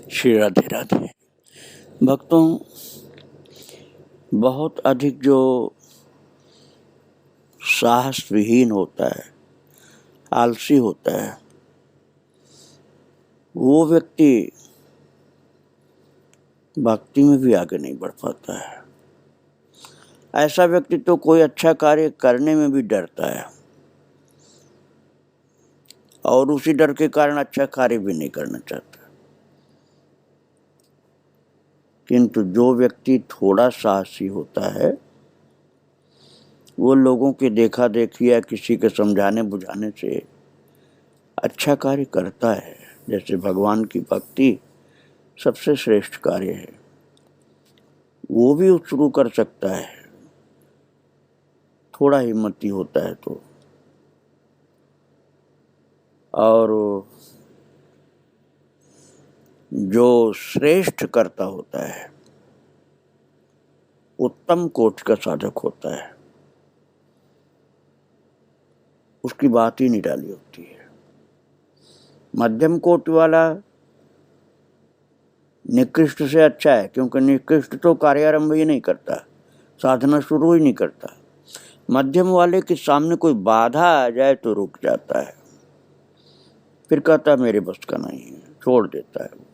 श्री राधे राधे। भक्तों, बहुत अधिक जो साहस विहीन होता है, आलसी होता है, वो व्यक्ति भक्ति में भी आगे नहीं बढ़ पाता है। ऐसा व्यक्ति तो कोई अच्छा कार्य करने में भी डरता है और उसी डर के कारण अच्छा कार्य भी नहीं करना चाहता। किंतु जो व्यक्ति थोड़ा साहसी होता है, वो लोगों की देखा देखी या किसी के समझाने बुझाने से अच्छा कार्य करता है। जैसे भगवान की भक्ति सबसे श्रेष्ठ कार्य है, वो भी शुरू कर सकता है, थोड़ा हिम्मती होता है तो। और जो श्रेष्ठ करता होता है, उत्तम कोटि का साधक होता है, उसकी बात ही निराली होती है। मध्यम कोटि वाला निकृष्ट से अच्छा है, क्योंकि निकृष्ट तो कार्यारंभ ही नहीं करता, साधना शुरू ही नहीं करता। मध्यम वाले के सामने कोई बाधा आ जाए तो रुक जाता है, फिर कहता मेरे बस का नहीं है, छोड़ देता है।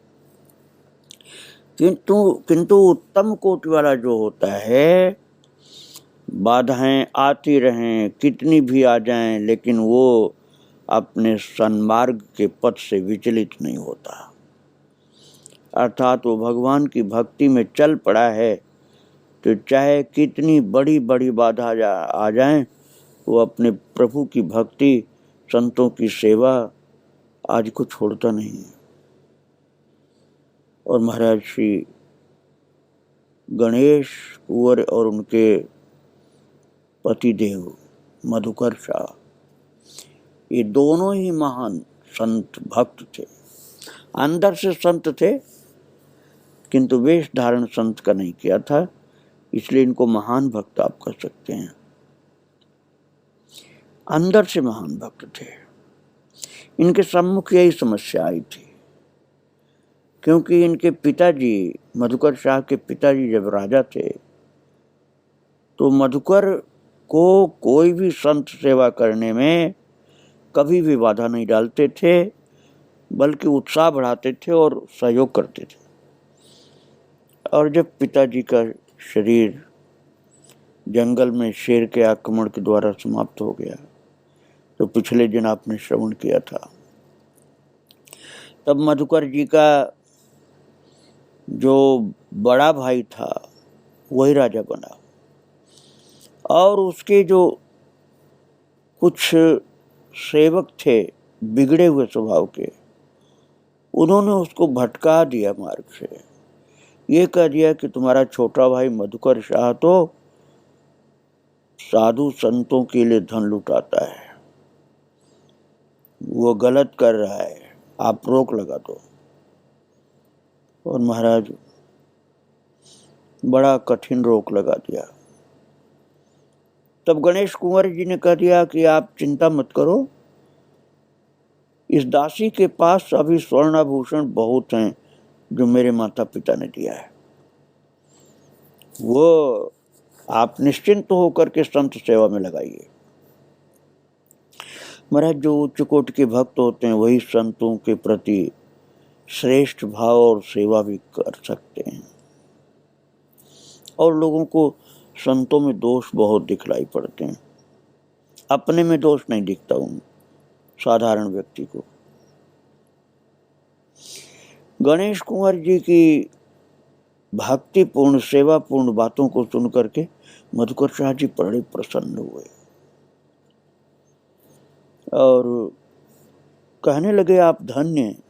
किंतु उत्तम कोटि वाला जो होता है, बाधाएं आती रहें, कितनी भी आ जाएं, लेकिन वो अपने सन्मार्ग के पथ से विचलित नहीं होता। अर्थात वो भगवान की भक्ति में चल पड़ा है तो चाहे कितनी बड़ी बड़ी बाधा आ जाएं, वो अपने प्रभु की भक्ति, संतों की सेवा आज को छोड़ता नहीं है। और महाराज श्री गणेश कुंवर और उनके पतिदेव मधुकर शाह, ये दोनों ही महान संत भक्त थे। अंदर से संत थे, किंतु वेश धारण संत का नहीं किया था, इसलिए इनको महान भक्त आप कह सकते हैं। अंदर से महान भक्त थे। इनके सम्मुख यही समस्या आई थी, क्योंकि इनके पिताजी, मधुकर शाह के पिताजी जब राजा थे, तो मधुकर को कोई भी संत सेवा करने में कभी भी बाधा नहीं डालते थे, बल्कि उत्साह बढ़ाते थे और सहयोग करते थे। और जब पिताजी का शरीर जंगल में शेर के आक्रमण के द्वारा समाप्त हो गया, तो पिछले दिन आपने श्रवण किया था, तब मधुकर जी का जो बड़ा भाई था वही राजा बना, और उसके जो कुछ सेवक थे बिगड़े हुए स्वभाव के, उन्होंने उसको भटका दिया मार्ग से। ये कह दिया कि तुम्हारा छोटा भाई मधुकर शाह तो साधु संतों के लिए धन लुटाता है, वो गलत कर रहा है, आप रोक लगा दो। और महाराज बड़ा कठिन रोक लगा दिया। तब गणेश कुंवर जी ने कह दिया कि आप चिंता मत करो, इस दासी के पास अभी स्वर्णाभूषण बहुत हैं जो मेरे माता पिता ने दिया है, वो आप निश्चिंत होकर के संत सेवा में लगाइए। महाराज, जो उच्च कोटि के भक्त होते हैं वही संतों के प्रति श्रेष्ठ भाव और सेवा भी कर सकते हैं। और लोगों को संतों में दोष बहुत दिखलाई पड़ते हैं, अपने में दोष नहीं दिखता उन साधारण व्यक्ति को। गणेश कुंवर जी की भक्तिपूर्ण सेवापूर्ण बातों को सुन करके मधुकर शाह जी बड़े प्रसन्न हुए और कहने लगे, आप धन्य हैं,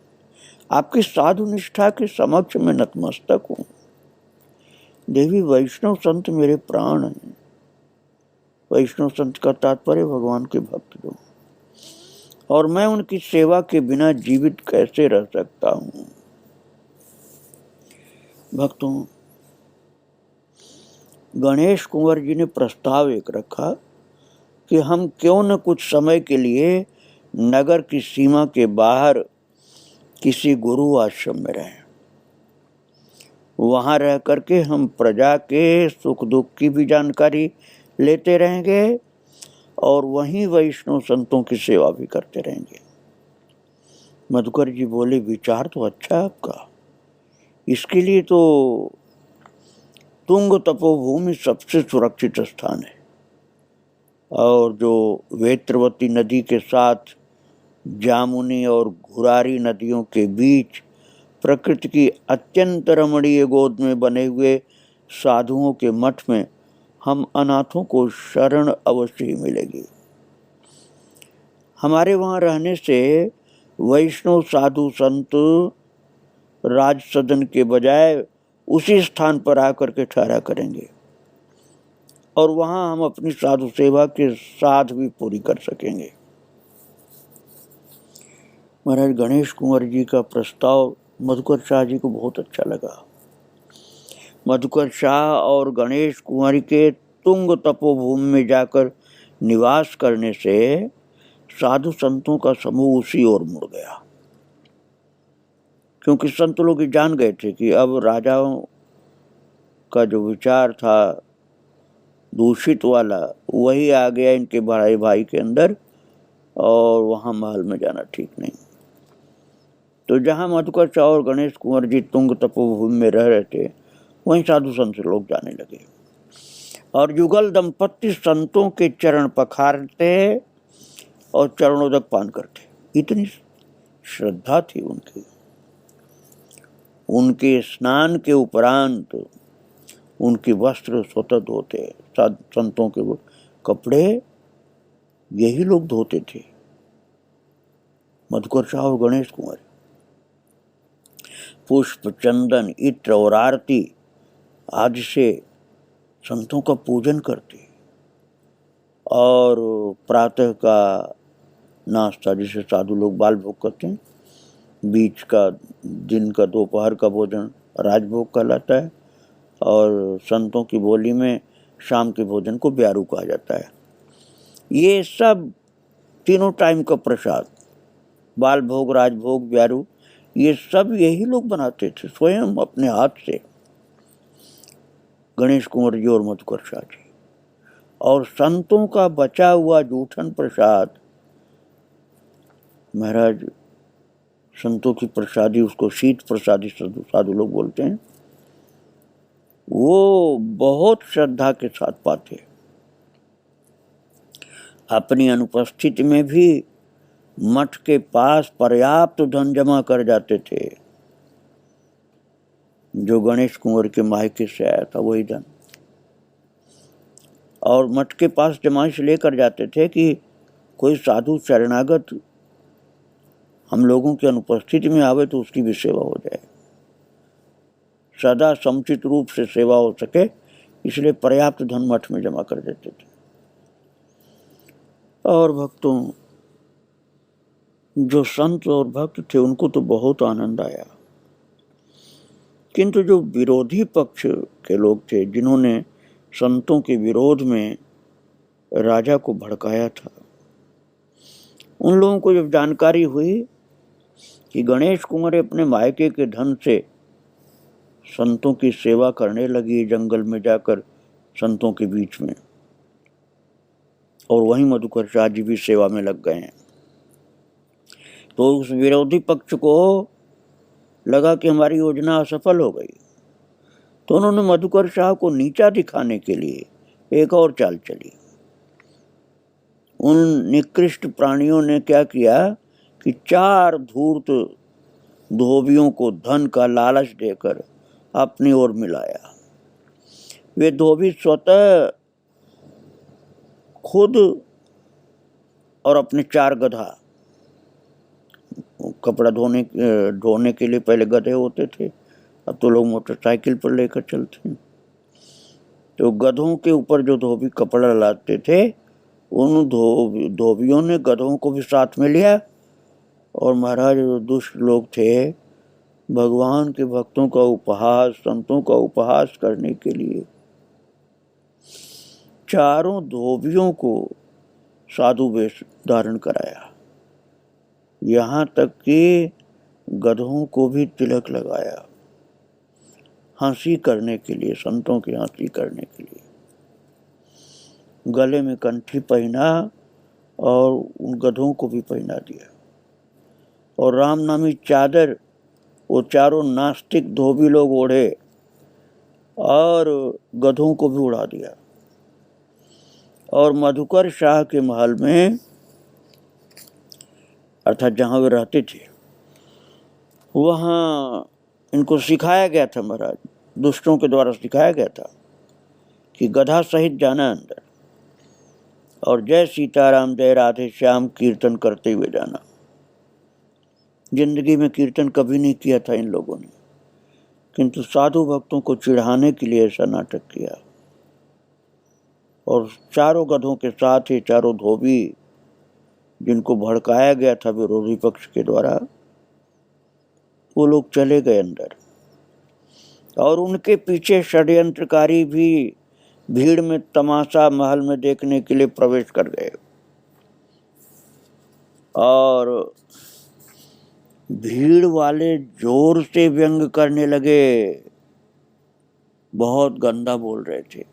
आपकी साधु निष्ठा के समक्ष में नतमस्तक हूं। देवी, वैष्णव संत मेरे प्राण हैं। वैष्णव संत का तात्पर्य भगवान के भक्त जो, और मैं उनकी सेवा के बिना जीवित कैसे रह सकता हूं। भक्तों, गणेश कुंवर जी ने प्रस्ताव एक रखा कि हम क्यों न कुछ समय के लिए नगर की सीमा के बाहर किसी गुरु आश्रम में रहें। वहाँ रह करके हम प्रजा के सुख दुख की भी जानकारी लेते रहेंगे और वहीं वैष्णव संतों की सेवा भी करते रहेंगे। मधुकर जी बोले, विचार तो अच्छा है आपका, इसके लिए तो तुंग तपोभूमि सबसे सुरक्षित स्थान है, और जो वेत्रवती नदी के साथ जामुनी और घुरारी नदियों के बीच प्रकृति की अत्यंत रमणीय गोद में बने हुए साधुओं के मठ में हम अनाथों को शरण अवश्य ही मिलेगी। हमारे वहाँ रहने से वैष्णव साधु संत राज सदन के बजाय उसी स्थान पर आकर के ठहरा करेंगे और वहाँ हम अपनी साधु सेवा के साथ भी पूरी कर सकेंगे। महाराज गणेश कुंवर जी का प्रस्ताव मधुकर शाह जी को बहुत अच्छा लगा। मधुकर शाह और गणेश कुंवर के तुंग तपोभूमि में जाकर निवास करने से साधु संतों का समूह उसी ओर मुड़ गया, क्योंकि संत लोग जान गए थे कि अब राजाओं का जो विचार था दूषित वाला वही आ गया इनके बड़े भाई के अंदर, और वहाँ महल में जाना ठीक नहीं। तो जहाँ मधुकर शाह और गणेश कुंवर जी तुंग तपोभूमि में रह रहे थे वहीं साधु संत लोग जाने लगे और युगल दंपत्ति संतों के चरण पखारते और चरणोदक पान करते। इतनी श्रद्धा थी उनकी। उनके स्नान के उपरांत उनके वस्त्र स्वतः धोते, संतों के कपड़े यही लोग धोते थे, मधुकर शाह और गणेश कुंवर। पुष्प, चंदन, इत्र और आरती आदि से संतों का पूजन करते और प्रातः का नाश्ता जिसे साधु लोग बाल भोग करते हैं, बीच का दिन का दोपहर का भोजन राजभोग कहलाता है, और संतों की बोली में शाम के भोजन को ब्यारू कहा जाता है। ये सब तीनों टाइम का प्रसाद, बाल भोग, राजभोग, ब्यारू, ये सब यही लोग बनाते थे स्वयं अपने हाथ से, गणेश कुंवर जी और मधुकर शाह जी। और संतों का बचा हुआ जूठन प्रसाद, महाराज संतों की प्रसादी, उसको शीत प्रसादी साधु लोग बोलते हैं, वो बहुत श्रद्धा के साथ पाते। अपनी अनुपस्थिति में भी मठ के पास पर्याप्त धन जमा कर जाते थे। जो गणेश कुंवर के मायके से आया था वही धन, और मठ के पास जमा से लेकर जाते थे कि कोई साधु शरणागत हम लोगों की अनुपस्थिति में आवे तो उसकी भी सेवा हो जाए, सदा समुचित रूप से सेवा हो सके, इसलिए पर्याप्त धन मठ में जमा कर देते थे। और भक्तों, जो संत और भक्त थे उनको तो बहुत आनंद आया, किंतु जो विरोधी पक्ष के लोग थे जिन्होंने संतों के विरोध में राजा को भड़काया था, उन लोगों को जब जानकारी हुई कि गणेश कुंवर अपने मायके के धन से संतों की सेवा करने लगी जंगल में जाकर संतों के बीच में, और वहीं मधुकर शाह जी भी सेवा में लग गए हैं, तो उस विरोधी पक्ष को लगा कि हमारी योजना असफल हो गई। तो उन्होंने मधुकर शाह को नीचा दिखाने के लिए एक और चाल चली। उन निकृष्ट प्राणियों ने क्या किया कि 4 धूर्त धोबियों को धन का लालच देकर अपनी ओर मिलाया। वे धोबी स्वतः खुद और अपने 4 गधा, कपड़ा धोने के लिए पहले गधे होते थे, अब तो लोग मोटरसाइकिल पर लेकर चलते हैं, तो गधों के ऊपर जो धोबी कपड़ा लाते थे उन धोबियों ने गधों को भी साथ में लिया, और महाराज जो दुष्ट लोग थे भगवान के भक्तों का उपहास, संतों का उपहास करने के लिए 4 धोबियों को साधु वेश धारण कराया, यहाँ तक कि गधों को भी तिलक लगाया। हंसी करने के लिए, संतों की हंसी करने के लिए गले में कंठी पहना और उन गधों को भी पहना दिया। और रामनामी चादर वो चारों नास्तिक धोबी लोग ओढ़े और गधों को भी उड़ा दिया। और मधुकर शाह के महल में, अर्थात जहाँ वे रहते थे, वहाँ इनको सिखाया गया था, महाराज दुष्टों के द्वारा सिखाया गया था कि गधा सहित जाना अंदर और जय सीताराम जय राधे श्याम कीर्तन करते हुए जाना। जिंदगी में कीर्तन कभी नहीं किया था इन लोगों ने, किंतु साधु भक्तों को चिढ़ाने के लिए ऐसा नाटक किया। और चारों गधों के साथ ही चारों धोबी जिनको भड़काया गया था विरोधी पक्ष के द्वारा, वो लोग चले गए अंदर। और उनके पीछे षड्यंत्रकारी भी भीड़ में तमाशा महल में देखने के लिए प्रवेश कर गए और भीड़ वाले जोर से व्यंग करने लगे, बहुत गंदा बोल रहे थे,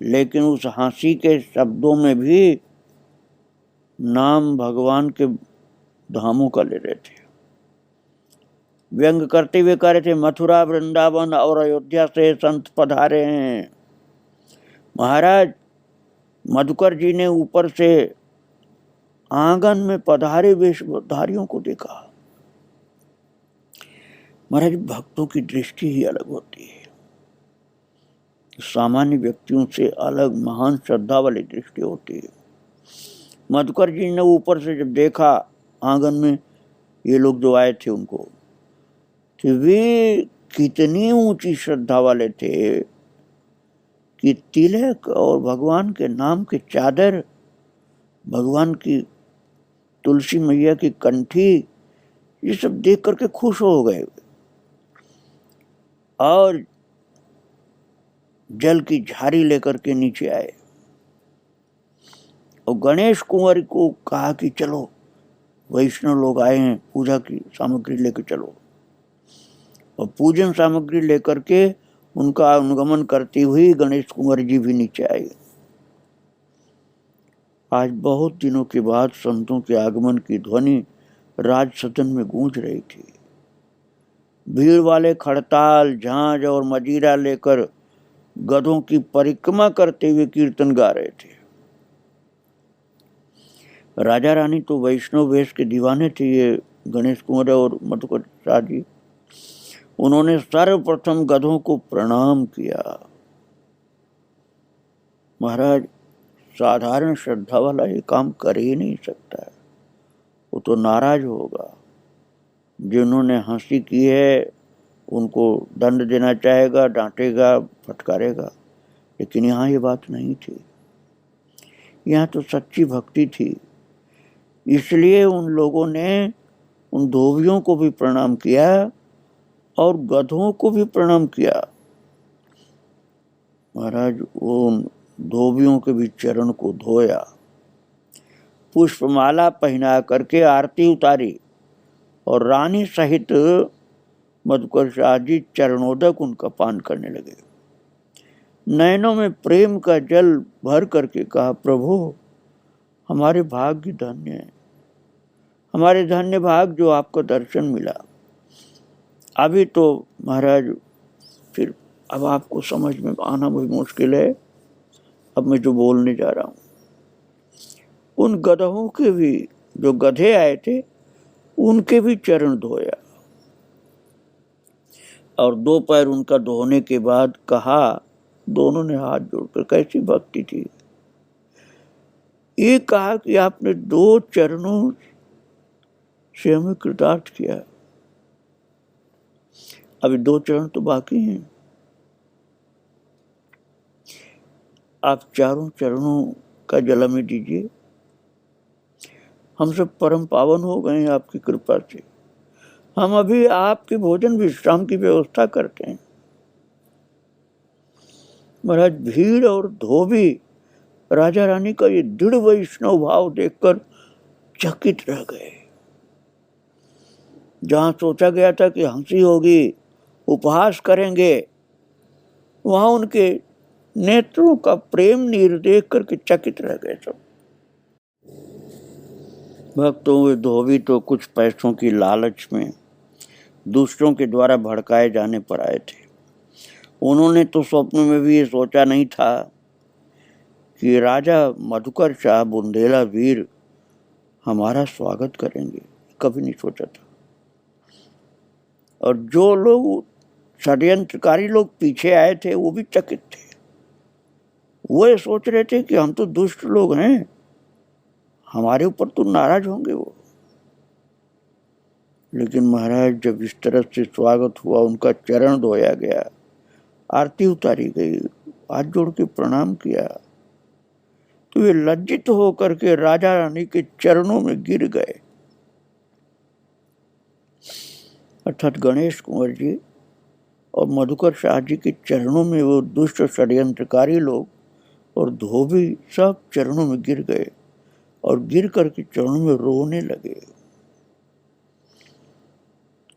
लेकिन उस हंसी के शब्दों में भी नाम भगवान के धामों का ले रहे थे। व्यंग करते हुए कह रहे थे, मथुरा वृंदावन और अयोध्या से संत पधारे हैं। महाराज मधुकर जी ने ऊपर से आंगन में पधारे वेशधारियों को देखा। महाराज भक्तों की दृष्टि ही अलग होती है, सामान्य व्यक्तियों से अलग महान श्रद्धा वाली दृष्टि होती है। मधुकर जी ने ऊपर से जब देखा आंगन में ये लोग जो आए थे उनको, कि वे कितनी ऊंची श्रद्धा वाले थे कि तिलक और भगवान के नाम की चादर, भगवान की तुलसी मैया की कंठी, ये सब देख करके खुश हो गए और जल की झारी लेकर के नीचे आए और गणेश कुंवर को कहा कि चलो वैष्णव लोग आए हैं, पूजा की सामग्री लेकर चलो। और पूजन सामग्री लेकर के उनका अनुगमन करती हुई गणेश कुंवर जी भी नीचे आए। आज बहुत दिनों के बाद संतों के आगमन की ध्वनि राज सदन में गूंज रही थी। भीड़ वाले खड़ताल, झांझ और मजीरा लेकर गधों की परिक्रमा करते हुए कीर्तन गा रहे थे। राजा रानी तो वैष्णव वेश के दीवाने थे, ये गणेश कुंवर और मधुकर शाह जी। उन्होंने सर्वप्रथम गधों को प्रणाम किया। महाराज साधारण श्रद्धा वाला ये काम कर ही नहीं सकता है, वो तो नाराज होगा। जिन्होंने हंसी की है उनको दंड देना चाहेगा, डांटेगा, फटकारेगा, लेकिन यहाँ ये बात नहीं थी। यहाँ तो सच्ची भक्ति थी, इसलिए उन लोगों ने उन धोबियों को भी प्रणाम किया और गधों को भी प्रणाम किया। महाराज उन धोबियों के भी चरण को धोया, पुष्पमाला पहना करके आरती उतारी और रानी सहित मधुकर शाह जी चरणोदक उनका पान करने लगे। नयनों में प्रेम का जल भर करके कहा, प्रभु हमारे भाग्य धन्य है, हमारे धन्य भाग जो आपका दर्शन मिला। अभी तो महाराज फिर अब आपको समझ में आना भी मुश्किल है, अब मैं जो बोलने जा रहा हूँ। उन गधों के भी, जो गधे आए थे उनके भी चरण धोया और 2 पैर उनका धोने के बाद कहा, दोनों ने हाथ जोड़कर, कैसी भक्ति थी। ये कहा कि आपने 2 चरणों से हमें कृतार्थ किया, अभी 2 चरण तो बाकी हैं, आप 4 चरणों का जल हमें दीजिए। हम सब परम पावन हो गए हैं आपकी कृपा से। हम अभी आपके भोजन विश्राम की व्यवस्था करते हैं। महाराज भीड़ और धोबी राजा रानी का ये दृढ़ वैष्णव भाव देखकर चकित रह गए। जहां सोचा गया था कि हंसी होगी, उपहास करेंगे, वहां उनके नेत्रों का प्रेम नीर देख करके चकित रह गए सब। भक्तों, वे धोबी तो कुछ पैसों की लालच में दूसरों के द्वारा भड़काए जाने पर आए थे। उन्होंने तो स्वप्न में भी ये सोचा नहीं था कि राजा मधुकर शाह बुंदेला वीर हमारा स्वागत करेंगे, कभी नहीं सोचा था। और जो लोग षड्यंत्रकारी लोग पीछे आए थे वो भी चकित थे। वो ये सोच रहे थे कि हम तो दुष्ट लोग हैं, हमारे ऊपर तो नाराज होंगे वो। लेकिन महाराज जब इस तरह से स्वागत हुआ, उनका चरण धोया गया, आरती उतारी गई, हाथ जोड़ के प्रणाम किया, तो वे लज्जित होकर के राजा रानी के चरणों में गिर गए। अर्थात गणेश कुंवर जी और मधुकर शाह जी के चरणों में वो दुष्ट षड्यंत्रकारी लोग और धोबी सब चरणों में गिर गए और गिर करके चरणों में रोने लगे,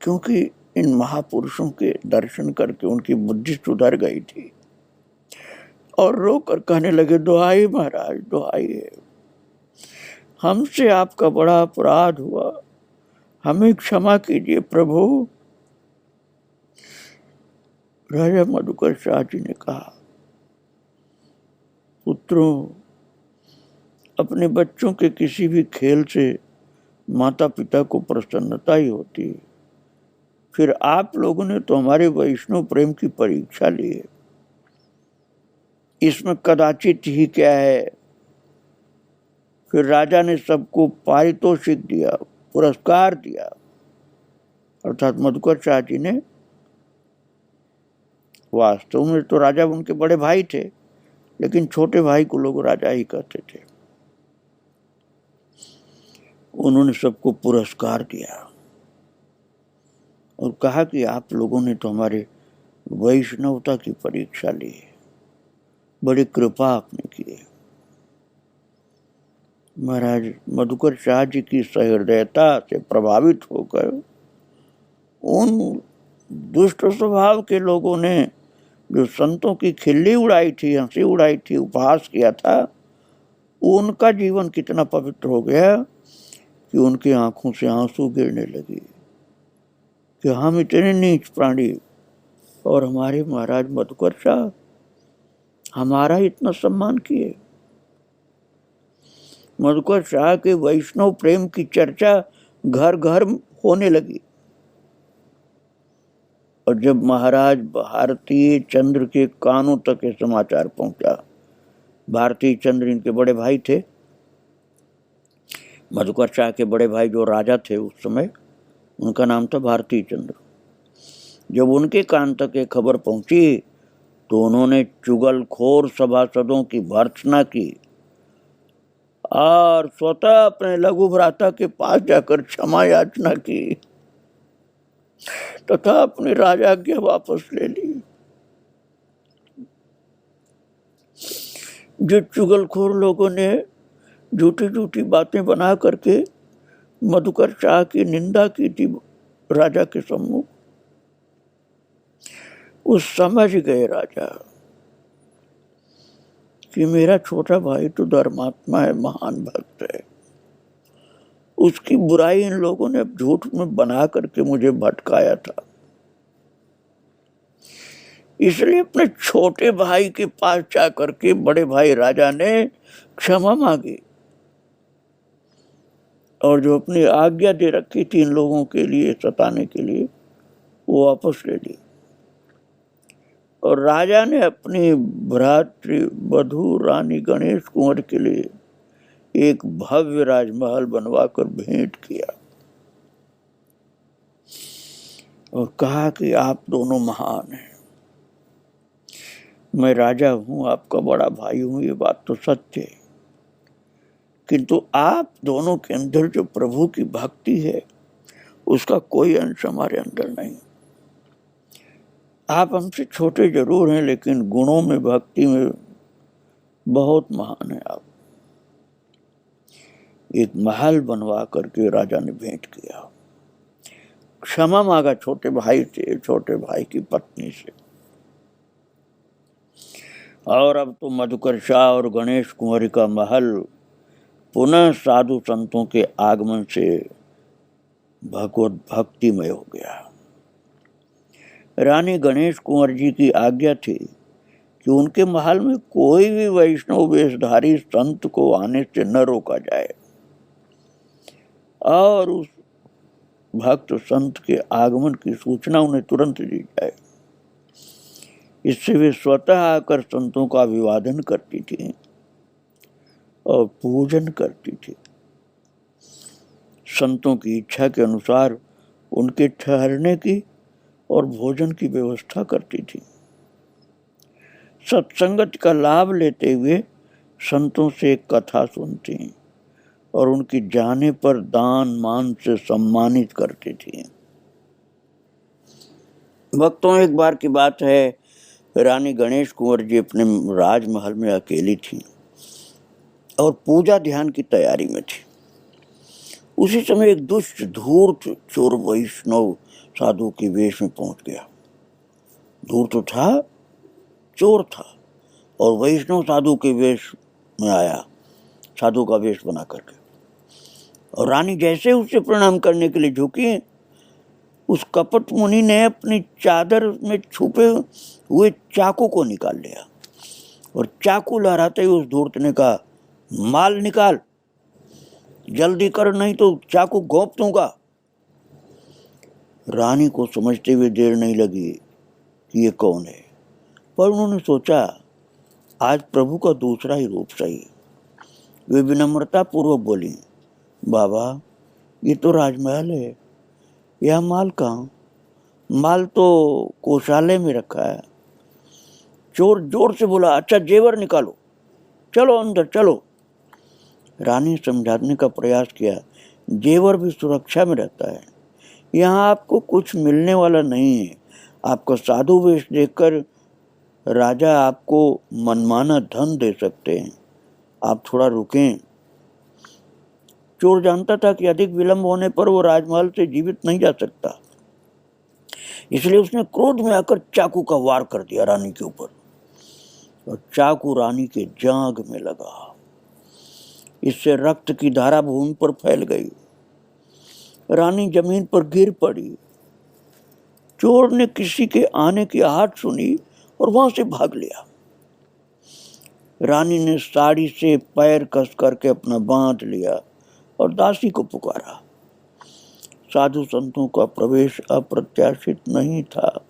क्योंकि इन महापुरुषों के दर्शन करके उनकी बुद्धि सुधर गई थी। और रो कर कहने लगे, दुहाई महाराज, दुहाई है, हमसे आपका बड़ा अपराध हुआ, हमें क्षमा कीजिए प्रभु। राजा मधुकर शाह जी ने कहा, पुत्रों, अपने बच्चों के किसी भी खेल से माता पिता को प्रसन्नता ही होती है, फिर आप लोगों ने तो हमारे वैष्णव प्रेम की परीक्षा ली है, इसमें कदाचित ही क्या है। फिर राजा ने सबको पारितोषिक दिया, पुरस्कार दिया। अर्थात मधुकर शाह जी ने, वास्तव में तो राजा उनके बड़े भाई थे, लेकिन छोटे भाई को लोग राजा ही कहते थे। उन्होंने सबको पुरस्कार दिया और कहा कि आप लोगों ने तो हमारे वैष्णवता की परीक्षा ली है, बड़ी कृपा आपने की है। महाराज मधुकर शाह जी की सहृदयता से प्रभावित होकर उन दुष्ट स्वभाव के लोगों ने जो संतों की खिल्ली उड़ाई थी, हंसी उड़ाई थी, उपहास किया था, उनका जीवन कितना पवित्र हो गया कि उनकी आंखों से आंसू गिरने लगे कि हम इतने नीच प्राणी और हमारे महाराज मधुकर शाह हमारा इतना सम्मान किए। मधुकर शाह के वैष्णव प्रेम की चर्चा घर घर होने लगी। और जब महाराज भारती चंद्र के कानों तक ये समाचार पहुंचा, भारती चंद्र इनके बड़े भाई थे, मधुकर शाह के बड़े भाई जो राजा थे उस समय, उनका नाम था भारती चंद्र। जब उनके कान तक ये खबर पहुंची तो उन्होंने चुगलखोर सभासदों की भर्त्सना की और स्वतः अपने लघु भ्राता के पास जाकर क्षमा याचना की तथा अपनी राजाज्ञा वापस ले ली। जो चुगलखोर लोगों ने झूठी झूठी बातें बना करके मधुकर शाह की निंदा की थी राजा के सम्मुख, वो समझ गए राजा कि मेरा छोटा भाई तो धर्मात्मा है, महान भक्त है, उसकी बुराई इन लोगों ने झूठ में बना करके मुझे भटकाया था, इसलिए अपने छोटे भाई के पास जा करके बड़े भाई राजा ने क्षमा मांगी और जो अपनी आज्ञा दे रखी थी इन लोगों के लिए सताने के लिए, वो वापस ले ली। और राजा ने अपनी भ्रातृ वधू रानी गणेश कुंवर के लिए एक भव्य राजमहल बनवाकर भेंट किया और कहा कि आप दोनों महान हैं, मैं राजा हूं, आपका बड़ा भाई हूं, ये बात तो सत्य है, किंतु आप दोनों के अंदर जो प्रभु की भक्ति है उसका कोई अंश हमारे अंदर नहीं। आप हमसे छोटे जरूर हैं, लेकिन गुणों में, भक्ति में बहुत महान है आप। एक महल बनवा करके राजा ने भेंट किया। क्षमा मांगा छोटे भाई से, छोटे भाई की पत्नी से। और अब तो मधुकर शाह और गणेश कुंवरी का महल पुनः साधु संतों के आगमन से भगवत भक्तिमय हो गया। रानी गणेश कुंवर जी की आज्ञा थी कि उनके महल में कोई भी वैष्णव वेशधारी संत को आने से न रोका जाए और उस भक्त संत के आगमन की सूचना उन्हें तुरंत दी जाए। इससे वे स्वतः आकर संतों का अभिवादन करती थी और पूजन करती थी। संतों की इच्छा के अनुसार उनके ठहरने की और भोजन की व्यवस्था करती थी। सत्संगत का लाभ लेते हुए संतों से कथा सुनती और उनकी जाने पर दान मान से सम्मानित करती थी। भक्तों, एक बार की बात है, रानी गणेश कुंवर जी अपने राजमहल में अकेली थी और पूजा ध्यान की तैयारी में थी। उसी समय एक दुष्ट धूर्त चोर वैष्णव साधु के वेश में पहुंच गया। धूर्त तो था, चोर था, और वैष्णव साधु के वेश में आया, साधु का वेश बना करके। और रानी जैसे उससे प्रणाम करने के लिए झुकी, उस कपट मुनि ने अपनी चादर में छुपे हुए चाकू को निकाल लिया और चाकू लहराते ही उस धूर्त ने कहा, माल निकाल, जल्दी कर, नहीं तो चाकू घोंप दूंगा। रानी को समझते हुए देर नहीं लगी कि ये कौन है, पर उन्होंने सोचा आज प्रभु का दूसरा ही रूप सही। वे विनम्रता पूर्वक बोली, बाबा ये तो राजमहल है, यह माल कहाँ? माल तो कोषालय में रखा है। चोर जोर से बोला, अच्छा जेवर निकालो, चलो अंदर चलो। रानी समझाने का प्रयास किया, जेवर भी सुरक्षा में रहता है, यहाँ आपको कुछ मिलने वाला नहीं है। आपका साधु वेश देखकर राजा आपको मनमाना धन दे सकते हैं, आप थोड़ा रुकें। चोर जानता था कि अधिक विलंब होने पर वो राजमहल से जीवित नहीं जा सकता, इसलिए उसने क्रोध में आकर चाकू का वार कर दिया रानी के ऊपर, और चाकू रानी के जांघ में लगा। इससे रक्त की धारा भूमि पर फैल गई। रानी जमीन पर गिर पड़ी। चोर ने किसी के आने की आहट सुनी और वहां से भाग लिया। रानी ने साड़ी से पैर कस करके अपना बांध लिया और दासी को पुकारा। साधु संतों का प्रवेश अप्रत्याशित नहीं था,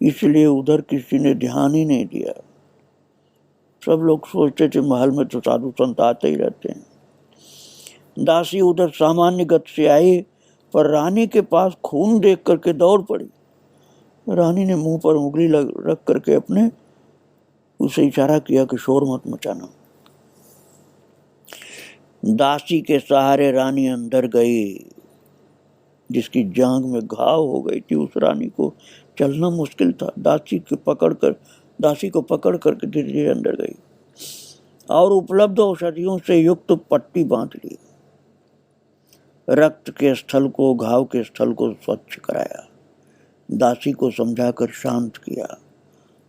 इसलिए उधर किसी ने ध्यान ही नहीं दिया। सब लोग सोचते थे महल में तो साधु संत आते ही रहते हैं। दासी उधर सामान्य गति से आई, पर रानी के पास खून देख करके दौड़ पड़ी। रानी ने मुंह पर उंगली रख करके अपने उसे इशारा किया कि शोर मत मचाना। दासी के सहारे रानी अंदर गई। जिसकी जांघ में घाव हो गई थी, उस रानी को चलना मुश्किल था। दासी को पकड़ करके धीरे धीरे अंदर गई और उपलब्ध औषधियों से युक्त पट्टी बांध ली। रक्त के स्थल को, घाव के स्थल को स्वच्छ कराया। दासी को समझाकर शांत किया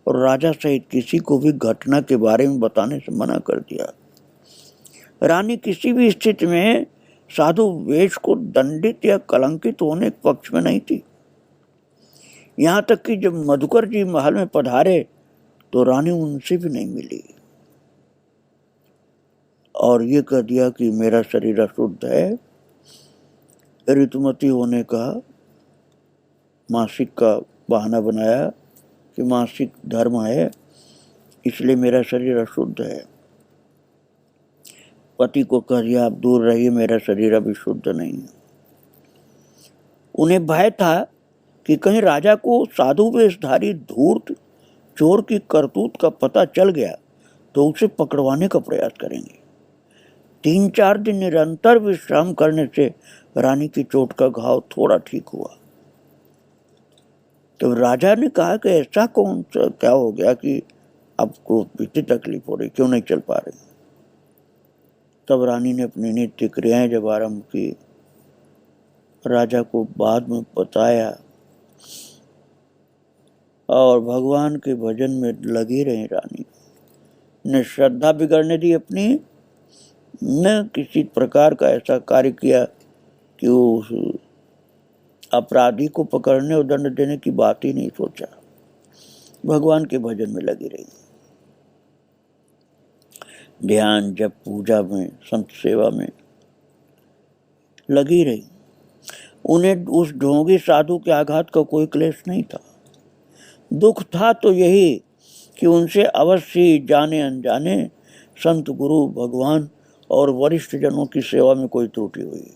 और राजा सहित किसी को भी घटना के बारे में बताने से मना कर दिया। रानी किसी भी स्थिति में साधु वेश को दंडित या कलंकित होने के पक्ष में नहीं थी। यहाँ तक कि जब मधुकर जी महल में पधारे तो रानी उनसे भी नहीं मिली और ये कह दिया कि मेरा शरीर अशुद्ध है। ऋतुमती होने का, मासिक का बहाना बनाया कि मासिक धर्म है, इसलिए मेरा शरीर अशुद्ध है। पति को कह दिया, आप दूर रहिए, मेरा शरीर अभी शुद्ध नहीं है। उन्हें भय था कि कहीं राजा को साधु वेशधारी धूर्त चोर की करतूत का पता चल गया तो उसे पकड़वाने का प्रयास करेंगे। 3-4 दिन निरंतर विश्राम करने से रानी की चोट का घाव थोड़ा ठीक हुआ। तो राजा ने कहा कि ऐसा कौन सा क्या हो गया कि आपको इतनी तकलीफ हो रही, क्यों नहीं चल पा रही? तब रानी ने अपनी नित्य क्रियाएं जब आरंभ की राजा को बाद में बताया और भगवान के भजन में लगी रही रानी। न श्रद्धा बिगड़ने दी अपनी, न किसी प्रकार का ऐसा कार्य किया कि उस अपराधी को पकड़ने और दंड देने की बात ही नहीं सोचा। भगवान के भजन में लगी रही, ध्यान जप पूजा में संत सेवा में लगी रही। उन्हें उस ढोंगी साधु के आघात का कोई क्लेश नहीं था। दुख था तो यही कि उनसे अवश्य जाने अनजाने संत गुरु भगवान और वरिष्ठ जनों की सेवा में कोई त्रुटि हुई,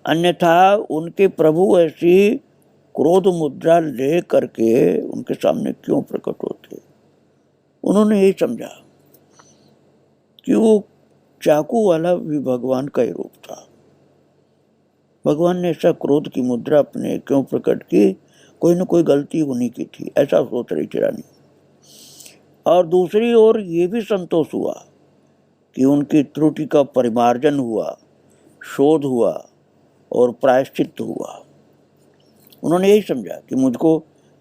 अन्यथा उनके प्रभु ऐसी क्रोध मुद्रा ले करके उनके सामने क्यों प्रकट होते। उन्होंने यही समझा कि वो चाकू वाला भी भगवान का ही रूप था। भगवान ने ऐसा क्रोध की मुद्रा अपने क्यों प्रकट की, कोई न कोई गलती उन्हीं की थी, ऐसा सोच रही थी रानी। और दूसरी ओर ये भी संतोष हुआ कि उनकी त्रुटि का परिमार्जन हुआ, शोध हुआ और प्रायश्चित हुआ। उन्होंने यही समझा कि मुझको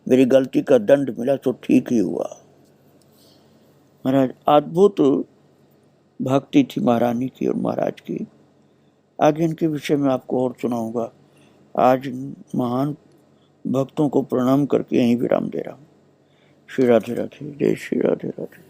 मेरी गलती का दंड मिला तो ठीक ही हुआ। महाराज, अद्भुत भक्ति थी महारानी की और महाराज की। आज इनके विषय में आपको और सुनाऊंगा। आज महान भक्तों को प्रणाम करके यहीं विराम दे रहा हूँ। श्री राधे राधे, जय श्री राधे राधे।